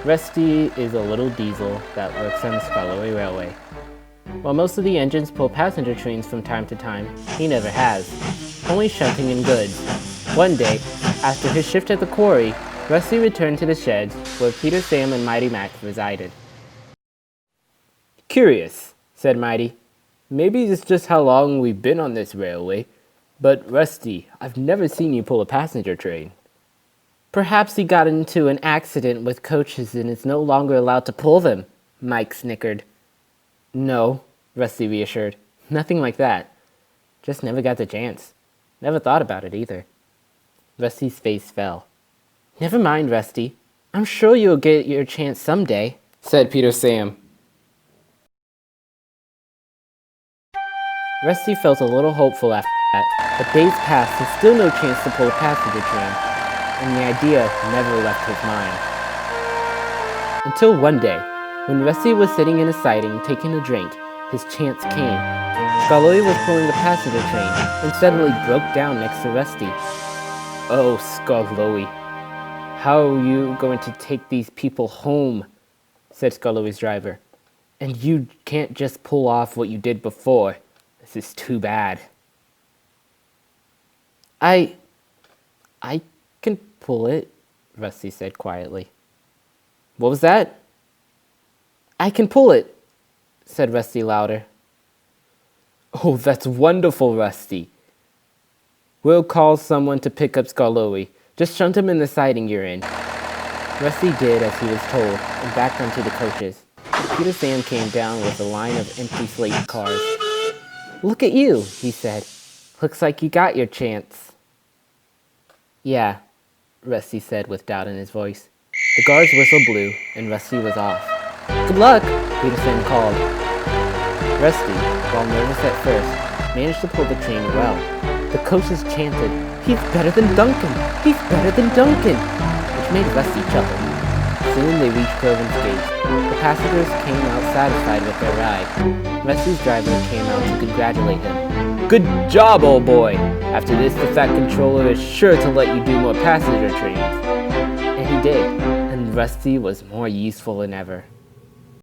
Rusty is a little diesel that works on the Skarloey Railway. While most of the engines pull passenger trains from time to time, he never has, only shunting in goods. One day, after his shift at the quarry, Rusty returned to the sheds where Peter, Sam, and Mighty Max resided. "Curious," said Mighty. "Maybe it's just how long we've been on this railway, but Rusty, I've never seen you pull a passenger train." "Perhaps he got into an accident with coaches and is no longer allowed to pull them," Mike snickered. "No," Rusty reassured. "Nothing like that. Just never got the chance. Never thought about it either." Rusty's face fell. "Never mind, Rusty. I'm sure you'll get your chance someday," said Peter Sam. Rusty felt a little hopeful after that, but days passed and still no chance to pull a passenger train, and the idea never left his mind. Until one day, when Rusty was sitting in a siding taking a drink, his chance came. Skarloey was pulling a passenger train and suddenly broke down next to Rusty. "Oh, Skarloey, how are you going to take these people home?" said Skarloey's driver. "And you can't just pull off what you did before. This is too bad." I can pull it," Rusty said quietly. "What was that?" "I can pull it," said Rusty louder. "Oh, that's wonderful, Rusty. We'll call someone to pick up Skarloey. Just shunt him in the siding you're in." Rusty did as he was told and backed onto the coaches. Peter Sam came down with a line of empty slate cars. "Look at you," he said. "Looks like you got your chance." "Yeah," Rusty said with doubt in his voice. The guard's whistle blew, and Rusty was off. "Good luck," Peter Sam called. Rusty, while nervous at first, managed to pull the train well. The coaches chanted, "He's better than Duncan! He's better than Duncan!" which made Rusty chuckle. Soon they reached Groven's Gate. The passengers came out satisfied with their ride. Rusty's driver came out to congratulate him. "Good job, old boy! After this, the Fat Controller is sure to let you do more passenger trains." And he did, and Rusty was more useful than ever.